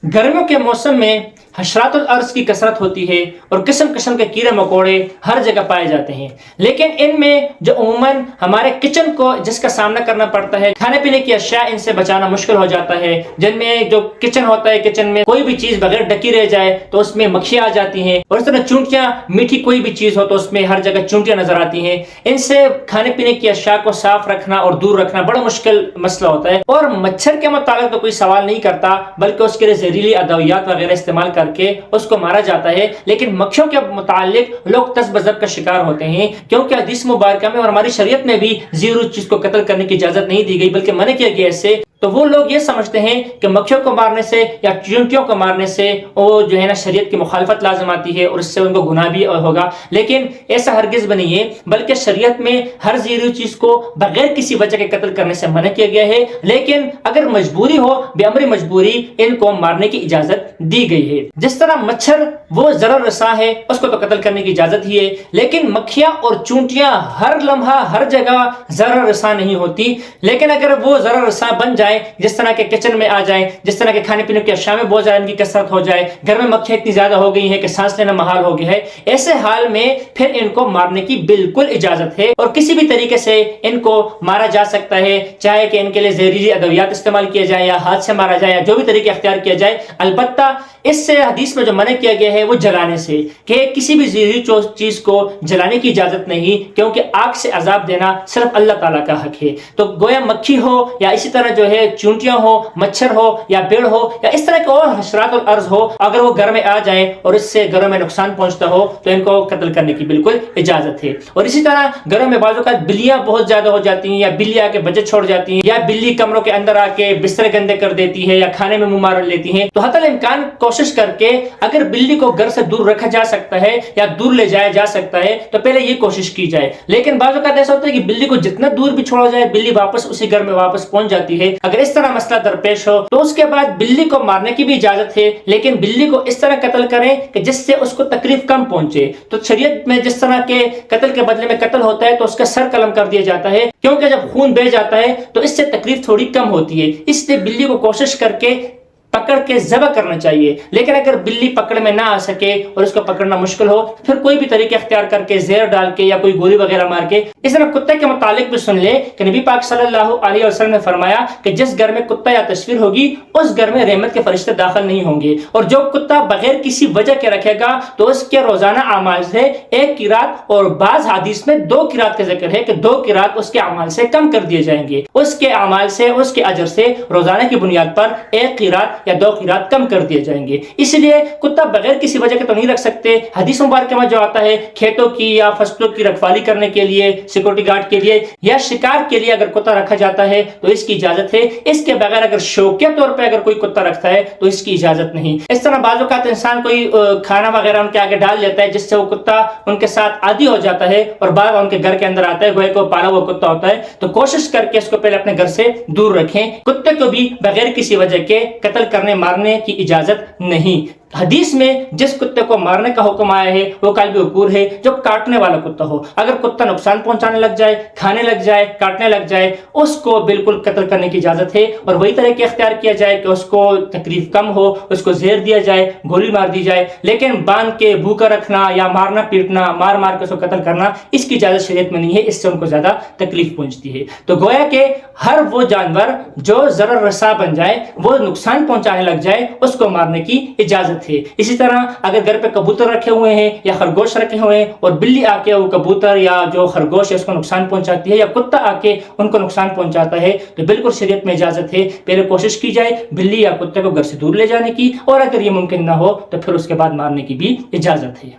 गर्मियों के मौसम में हशरातुल अर्ज की कसरत होती है और किस्म किस्म के कीड़े मकोड़े हर जगह पाए जाते हैं, लेकिन इनमें जो उमूमन हमारे किचन को जिसका सामना करना पड़ता है, खाने पीने की अशिया इनसे बचाना मुश्किल हो जाता है। जिनमें जो किचन होता है, किचन में कोई भी चीज बगैर ढकी रह जाए तो उसमें मक्खियां आ जाती हैं, और इस तरह चूंटियां, मीठी कोई भी चीज हो तो उसमें हर जगह चूंटियां नजर आती हैं। इनसे खाने पीने की अशिया को साफ रखना और दूर रखना बड़ा मुश्किल मसला होता है। और मच्छर के मुताबिक तो कोई सवाल नहीं करता, बल्कि उसके लिए जहरीली अदवियात वगैरह इस्तेमाल करके उसको मारा जाता है। लेकिन मक्खियों के मुतालिक लोग तज़्बज़ब का शिकार होते हैं, क्योंकि हदीस मुबारक में और हमारी शरीयत में भी ज़ीरो चीज को कत्ल करने की इजाजत नहीं दी गई, बल्कि मना किया गया इससे। तो वो लोग ये समझते हैं कि मक्खियों को मारने से या चींटियों को मारने से वो जो है ना शरीयत की मुखालफत लाजम आती है और इससे उनको गुनाह भी होगा, लेकिन ऐसा हरगिज भी नहीं है। बल्कि शरीयत में हर ज़ीरो चीज को बगैर किसी वजह के कत्ल करने से मना किया गया है, लेकिन अगर मजबूरी हो, बेअमरी मजबूरी, इनको मारने की इजाजत दी गई है। जिस तरह मच्छर वो जरर रसा है, उसको तो कत्ल करने की इजाजत ही है, लेकिन मक्खियां और चूंटियां हर लम्हा हर जगह जरर रसा नहीं होती। लेकिन अगर वो जरर रसा बन जाए, जिस तरह के किचन में आ जाए, जिस तरह के खाने पीने की अशिया में बहुत ज्यादा इनकी कसरत हो जाए, घर में मक्खियां इतनी ज्यादा हो गई हैं कि सांस लेना महाल हो गया है, ऐसे हाल में फिर इनको मारने की बिल्कुल इजाजत है और किसी भी तरीके से इनको मारा जा सकता है, चाहे कि इनके लिए जहरीली अदवियात इस्तेमाल किया जाए या हाथ से मारा जाए या जो भी तरीके अख्तियार किया जाए। अलबत्ता इससे हदीस में जो मना किया गया है वो जलाने से, कि किसी भी जहरीली चीज को जलाने की इजाजत नहीं, क्योंकि आग से अजाब देना सिर्फ अल्लाह ताला का हक है। तो गोया मक्खी हो या इसी तरह जो है चूंटियां हो, मच्छर हो या बेड़ हो या इस तरह के और हशरात और अर्ज हो, अगर वो घर में आ जाए और इससे घरों में नुकसान पहुंचता हो तो इनको कत्ल करने की बिल्कुल इजाजत है। और इसी तरह घरों में बाजू का बिल्लियां बहुत ज्यादा हो जाती हैं, या बिल्ली आके बजट छोड़ जाती हैं, या बिल्ली कमरों के अंदर आके बिस्तर गंदे कर देती है या खाने में मुंह मार लेती है। तो हतल इम्कान कोशिश करके अगर बिल्ली को घर से दूर रखा जा सकता है या दूर ले जाया जा सकता है तो पहले ये कोशिश की जाए। लेकिन बाजू का ऐसा होता है कि बिल्ली को जितना दूर भी छोड़ा जाए, बिल्ली वापस उसी घर में वापस पहुंच जाती है। अगर इस तरह मसला दरपेश हो तो उसके बाद बिल्ली को मारने की भी इजाजत है, लेकिन बिल्ली को इस तरह कत्ल करें कि जिससे उसको तकलीफ कम पहुंचे। तो शरीयत में जिस तरह के कत्ल के बदले में कत्ल होता है तो उसका सर कलम कर दिया जाता है, क्योंकि जब खून बह जाता है तो इससे तकलीफ थोड़ी कम होती है। इसलिए बिल्ली को कोशिश करके पकड़ के ज़बह करना चाहिए। लेकिन अगर बिल्ली पकड़ में ना आ सके और उसको पकड़ना मुश्किल हो, फिर कोई भी तरीके अख्तियार करके जहर डाल के या कोई गोली वगैरह मार के। इस तरह कुत्ते के मुतालिक भी सुन ले कि नबी पाक सल्लल्लाहु अलैहि वसल्लम ने फरमाया कि जिस घर में कुत्ता या तस्वीर होगी उस घर में रहमत के फरिश्ते दाखिल नहीं होंगे, और जो कुत्ता बगैर किसी वजह के रखेगा तो उसके रोजाना अमाल से 1 किरात और बाज हदीस में 2 किरात का जिक्र है कि 2 किरात उसके अमाल से कम कर दिए जाएंगे। उसके अमाल से, उसके अजर से रोजाना की बुनियाद पर 1 किरात या 2 किरात कम कर दिए जाएंगे। इसलिए कुत्ता बगैर किसी वजह के तो नहीं रख सकते। हदीस मुबारक में जो आता है खेतों की या फसलों की रखवाली करने के लिए, सिक्योरिटी गार्ड के लिए या शिकार के लिए अगर कुत्ता रखा जाता है तो इसकी इजाजत है। इसके बगैर अगर शौकिया तौर पर अगर कोई कुत्ता रखता है तो इसकी इजाजत नहीं। इस तरह बाज़ औक़ात इंसान कोई खाना वगैरह उनके आगे डाल लेता है जिससे वो कुत्ता उनके साथ आदी हो जाता है और बार उनके घर के अंदर आता है, गोया को पाला हुआ कुत्ता होता है। तो कोशिश करके इसको पहले अपने घर से दूर रखें। कुत्ते को भी बगैर किसी वजह के कत्ल करने मारने की इजाजत नहीं। हदीस में जिस कुत्ते को मारने का हुक्म आया है वो कल्ब वकूर है, जो काटने वाला कुत्ता हो। अगर कुत्ता नुकसान पहुंचाने लग जाए, खाने लग जाए, काटने लग जाए, उसको बिल्कुल कत्ल करने की इजाजत है। और वही तरह के अख्तियार किया जाए कि उसको तकलीफ कम हो, उसको जहर दिया जाए, गोली मार दी जाए। लेकिन बांध के भूखा रखना या मारना पीटना, मार मार के उसको कत्ल करना, इसकी इजाजत शरीयत में नहीं है। इससे उनको ज्यादा तकलीफ पहुंचती है। तो गोया के हर वो जानवर जो जरर रसा बन जाए, वो नुकसान पहुंचाने लग जाए, उसको मारने की इजाजत है। इसी तरह अगर घर पे कबूतर रखे हुए हैं या खरगोश रखे हुए हैं और बिल्ली आके वो कबूतर या जो खरगोश है उसको नुकसान पहुंचाती है या कुत्ता आके उनको नुकसान पहुंचाता है, तो बिल्कुल शरीयत में इजाजत है पहले कोशिश की जाए बिल्ली या कुत्ते को घर से दूर ले जाने की, और अगर ये मुमकिन ना हो तो फिर उसके बाद मारने की भी इजाजत है।